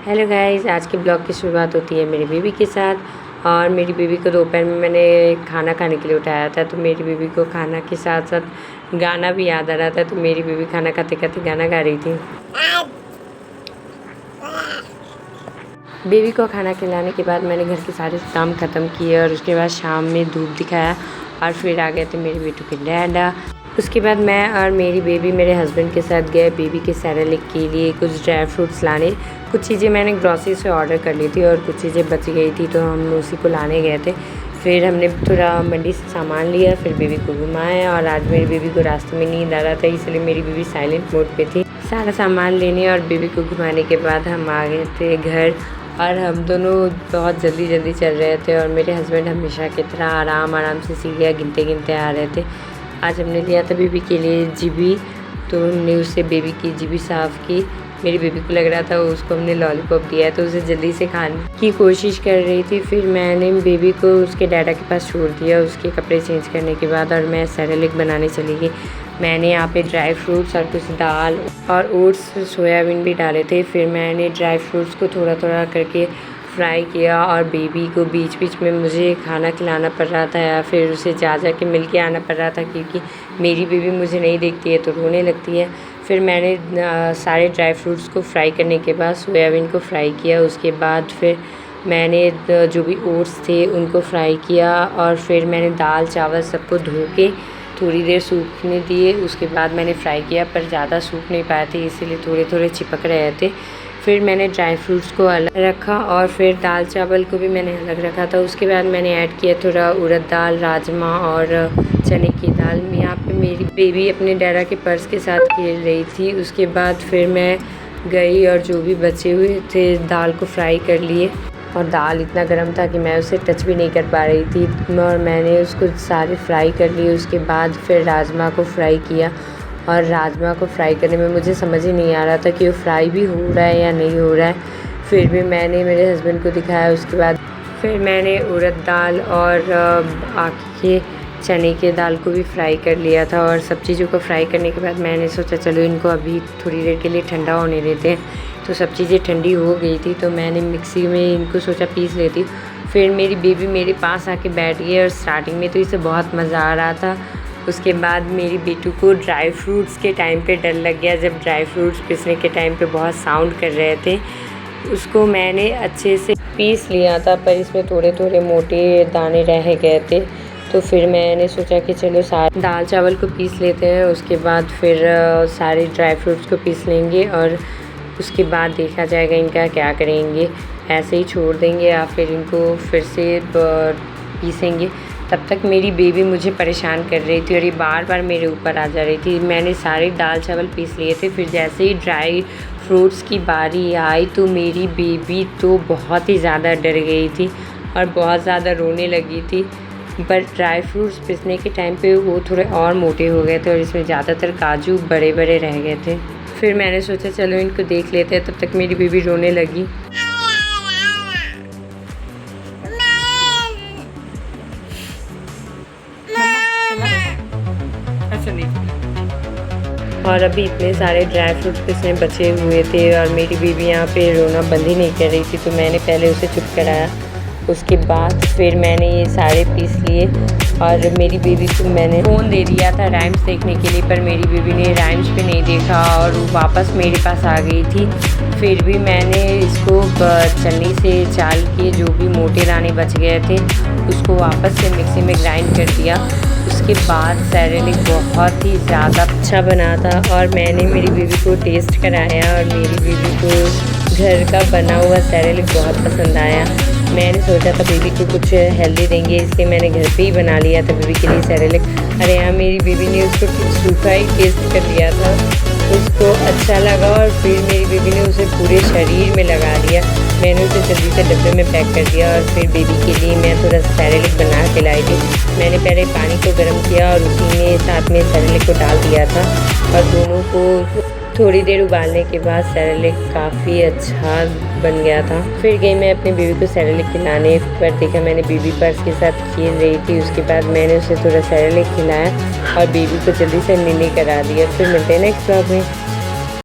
Hello guys, आज के blog की शुरुआत होती है मेरी बेबी के साथ। और मेरी बेबी को दोपहर में मैंने खाना खाने के लिए उठाया था, तो मेरी बेबी को खाना के साथ साथ गाना भी याद आ रहा था। तो मेरी बेबी खाना खाते खाते गाना गा रही थी। बेबी को खाना खिलाने के बाद मैंने घर के सारे काम ख़त्म किए और उसके बाद शाम में धूप दिखाया और फिर आ गए थे मेरे बेटू के डैडा। उसके बाद मैं और मेरी बेबी मेरे हस्बैंड के साथ गए बेबी के सेरेलैक के लिए कुछ ड्राई फ्रूट्स लाने। कुछ चीज़ें मैंने ग्रॉसरी से ऑर्डर कर ली थी और कुछ चीज़ें बच गई थी, तो हम उसी को लाने गए थे। फिर हमने थोड़ा मंडी से सामान लिया, फिर बेबी को घुमाया। और आज मेरी बेबी को रास्ते में नींद आ रहा था, इसलिए मेरी बेबी साइलेंट मोड पे थी। सारा सामान लेने और बेबी को घुमाने के बाद हम आ गए थे घर। और हम दोनों बहुत जल्दी चल रहे थे और मेरे हस्बैंड हमेशा की तरह आराम से सीढ़ियाँ गिनते आ रहे थे। आज हमने लिया था बेबी के लिए जीबी, तो हमने उससे बेबी की जीबी साफ़ की। मेरी बेबी को लग रहा था उसको हमने लॉलीपॉप दिया है, तो उसे जल्दी से खाने की कोशिश कर रही थी। फिर मैंने बेबी को उसके डैडा के पास छोड़ दिया उसके कपड़े चेंज करने के बाद, और मैं सेरेलैक बनाने चली गई। मैंने यहाँ पे ड्राई फ्रूट्स और कुछ दाल और ओट्स सोयाबीन भी डाले थे। फिर मैंने ड्राई फ्रूट्स को थोड़ा करके फ्राई किया और बेबी को बीच में मुझे खाना खिलाना पड़ रहा था या फिर उसे जा के मिल के आना पड़ रहा था, क्योंकि मेरी बेबी मुझे नहीं देखती है तो रोने लगती है। फिर मैंने सारे ड्राई फ्रूट्स को फ्राई करने के बाद सोयाबीन को फ्राई किया। उसके बाद फिर मैंने जो भी ओट्स थे उनको फ्राई किया और फिर मैंने दाल चावल सबको धो के थोड़ी देर सूखने दिए। उसके बाद मैंने फ्राई किया, पर ज़्यादा सूख नहीं पाए थे इसलिए थोड़े चिपक रहे थे। फिर मैंने ड्राई फ्रूट्स को अलग रखा और फिर दाल चावल को भी मैंने अलग रखा था। उसके बाद मैंने ऐड किया थोड़ा उड़द दाल, राजमा और चने की दाल। यहाँ पे मेरी बेबी अपने डैडा के पर्स के साथ खेल रही थी। उसके बाद फिर मैं गई और जो भी बचे हुए थे दाल को फ्राई कर लिए, और दाल इतना गर्म था कि मैं उसे टच भी नहीं कर पा रही थी, और मैंने उसको सारे फ्राई कर लिए। उसके बाद फिर राजमा को फ्राई किया, और राजमा को फ्राई करने में मुझे समझ ही नहीं आ रहा था कि वो फ्राई भी हो रहा है या नहीं हो रहा है। फिर भी मैंने मेरे हस्बैंड को दिखाया। उसके बाद फिर मैंने उड़द दाल और आके चने के दाल को भी फ्राई कर लिया था। और सब चीज़ों को फ्राई करने के बाद मैंने सोचा चलो इनको अभी थोड़ी देर के लिए ठंडा होने देते हैं। तो सब चीज़ें ठंडी हो गई थी, तो मैंने मिक्सी में इनको सोचा पीस लेती। फिर मेरी बेबी मेरे पास आके बैठ गई और स्टार्टिंग में तो इसे बहुत मज़ा आ रहा था। उसके बाद मेरी बेटू को ड्राई फ्रूट्स के टाइम पे डर लग गया, जब ड्राई फ्रूट्स पीसने के टाइम पे बहुत साउंड कर रहे थे। उसको मैंने अच्छे से पीस लिया था, पर इसमें थोड़े मोटे दाने रह गए थे। तो फिर मैंने सोचा कि चलो सारे दाल चावल को पीस लेते हैं, उसके बाद फिर सारे ड्राई फ्रूट्स को पीस लेंगे और उसके बाद देखा जाएगा इनका क्या करेंगे। ऐसे ही छोड़ देंगे या फिर इनको फिर से पीसेंगे। तब तक मेरी बेबी मुझे परेशान कर रही थी और ये बार मेरे ऊपर आ जा रही थी। मैंने सारे दाल चावल पीस लिए थे। फिर जैसे ही ड्राई फ्रूट्स की बारी आई तो मेरी बेबी तो बहुत ही ज़्यादा डर गई थी और बहुत ज़्यादा रोने लगी थी। पर ड्राई फ्रूट्स पीसने के टाइम पे वो थोड़े और मोटे हो गए थे और इसमें ज़्यादातर काजू बड़े रह गए थे। फिर मैंने सोचा चलो इनको देख लेते हैं। तब तक मेरी बेबी रोने लगी। और अभी इतने सारे ड्राई फ्रूट्स पिसने बचे हुए थे और मेरी बेबी यहाँ पे रोना बंद ही नहीं कर रही थी, तो मैंने पहले उसे चुप कराया। उसके बाद फिर मैंने ये सारे पीस लिए और मेरी बेबी को मैंने फ़ोन दे दिया था राइम्स देखने के लिए, पर मेरी बेबी ने राइम्स पे नहीं देखा और वो वापस मेरे पास आ गई थी। फिर भी मैंने इसको छन्नी से चाल के जो भी मोटे दाने बच गए थे उसको वापस से मिक्सी में ग्राइंड कर दिया। उसके बाद सेरेलैक बहुत ही ज़्यादा अच्छा बना था और मैंने मेरी बेबी को टेस्ट कराया और मेरी बेबी को घर का बना हुआ सेरेलैक बहुत पसंद आया। मैंने सोचा था बेबी को कुछ हेल्दी देंगे, इसलिए मैंने घर पे ही बना लिया था बेबी के लिए सेरेलैक। अरे यहाँ मेरी बेबी ने उसको सूखा ही टेस्ट कर लिया था, उसको अच्छा लगा और फिर मेरी बेबी ने उसे पूरे शरीर में लगा दिया। मैंने उसे जल्दी से डब्बे में पैक कर दिया और फिर बेबी के लिए मैं थोड़ा सा सेरेलैक बना के लाई थी। मैंने पहले पानी को गर्म किया और उसी में साथ में सेरेलैक को डाल दिया था और दोनों को थोड़ी देर उबालने के बाद सेरेलैक काफ़ी अच्छा बन गया था। फिर गई मैं अपनी बेबी को सेरेलैक खिलाने, पर देखा मैंने बेबी पर्स के साथ खेल रही थी। उसके बाद मैंने उसे थोड़ा सेरेलैक खिलाया और बेबी को जल्दी से नीली करा दिया। फिर मिलते हैं नेक्स्ट ब्लॉग में।